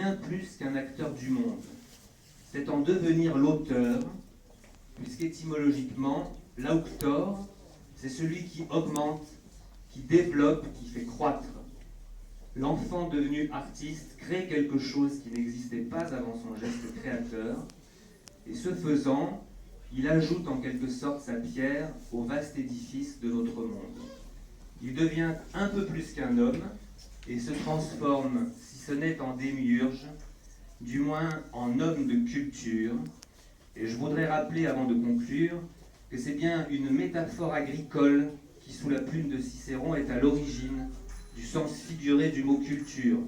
bien plus qu'un acteur du monde. C'est en devenir l'auteur, puisqu'étymologiquement, l'auctor, c'est celui qui augmente, qui développe, qui fait croître. L'enfant devenu artiste crée quelque chose qui n'existait pas avant son geste créateur, et ce faisant, il ajoute en quelque sorte sa pierre au vaste édifice de notre monde. Il devient un peu plus qu'un homme et se transforme, si ce n'est en démiurge, du moins en homme de culture. Et je voudrais rappeler avant de conclure que c'est bien une métaphore agricole qui, sous la plume de Cicéron, est à l'origine du sens figuré du mot culture.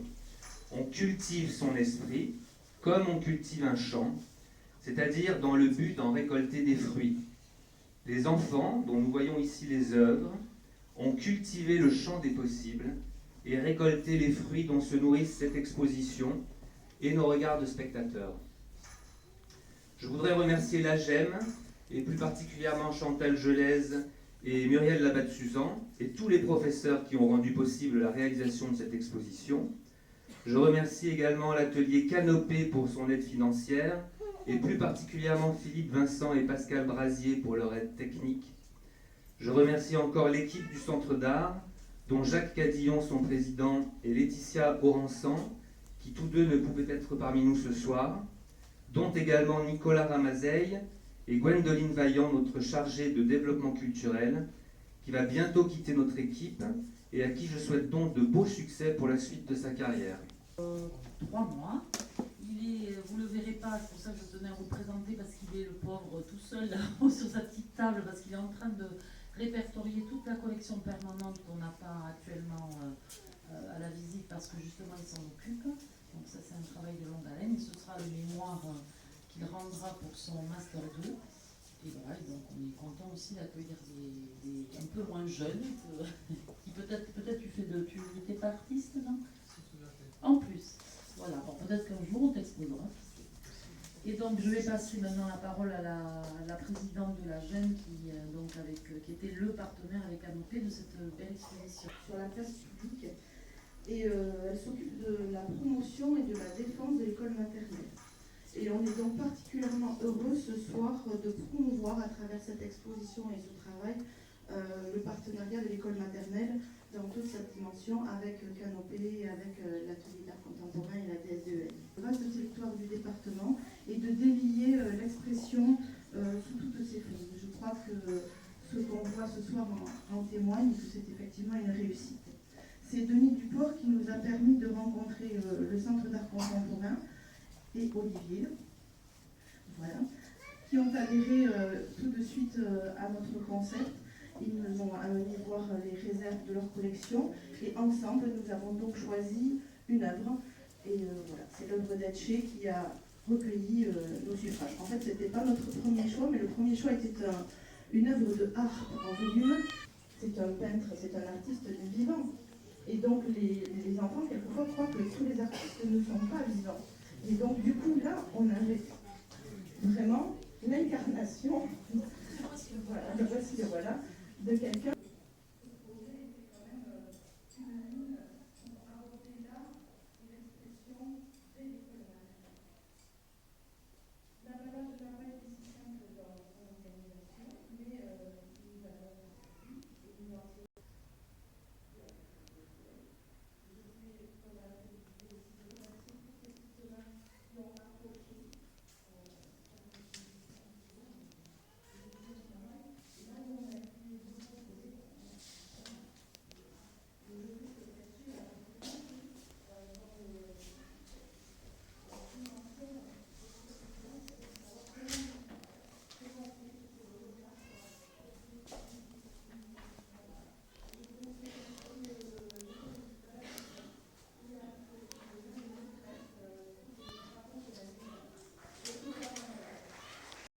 On cultive son esprit comme on cultive un champ, c'est-à-dire dans le but d'en récolter des fruits. Les enfants, dont nous voyons ici les œuvres, ont cultivé le champ des possibles et récolté les fruits dont se nourrissent cette exposition et nos regards de spectateurs. Je voudrais remercier l'AGEM, et plus particulièrement Chantal Gelez et Muriel Labatte-Suzan, et tous les professeurs qui ont rendu possible la réalisation de cette exposition. Je remercie également l'atelier Canopée pour son aide financière, et plus particulièrement Philippe Vincent et Pascal Brasier pour leur aide technique. Je remercie encore l'équipe du Centre d'Art, dont Jacques Cadillon, son président, et Laetitia Oransan, qui tous deux ne pouvaient être parmi nous ce soir, dont également Nicolas Ramazeille et Gwendoline Vaillant, notre chargée de développement culturel, qui va bientôt quitter notre équipe et à qui je souhaite donc de beaux succès pour la suite de sa carrière. 3 mois. Vous ne le verrez pas, c'est pour ça que je tenais à vous le présenter, parce qu'il est le pauvre tout seul là-haut sur sa petite table, parce qu'il est en train de répertorier toute la collection permanente qu'on n'a pas actuellement à la visite, parce que justement il s'en occupe. Donc ça c'est un travail de longue haleine, et ce sera le mémoire qu'il rendra pour son Master 2. Et voilà, et donc on est content aussi d'accueillir des un peu moins jeunes, qui peut-être tu n'étais pas artiste, non? En plus. Voilà, bon, peut-être qu'un jour on t'exposera. Et donc je vais passer maintenant la parole à la présidente de la GEM qui était le partenaire avec Canopée de cette belle exposition. Sur la place publique, et elle s'occupe de la promotion et de la défense de l'école maternelle. Et on est donc particulièrement heureux ce soir de promouvoir à travers cette exposition et ce travail le partenariat de l'école maternelle dans toute sa dimension avec Canopée, avec l'atelier d'art contemporain et la DSDEN. Le vaste territoire du département et de délier l'expression sous toutes ses formes. Je crois que ce qu'on voit ce soir en témoigne, que c'est effectivement une réussite. C'est Denis Duport qui nous a permis de rencontrer le Centre d'art contemporain et Olivier, voilà, qui ont adhéré tout de suite à notre concept. Ils nous ont amené voir les réserves de leur collection et ensemble nous avons donc choisi une œuvre. Et voilà, c'est l'œuvre d'Etché qui a recueilli nos suffrages. En fait, ce n'était pas notre premier choix, mais le premier choix était une œuvre de art en volume. C'est un peintre, c'est un artiste du vivant. Et donc les enfants, quelquefois, croient que tous les artistes ne sont pas vivants. Et donc, du coup, là, on avait vraiment l'incarnation, voilà, de quelqu'un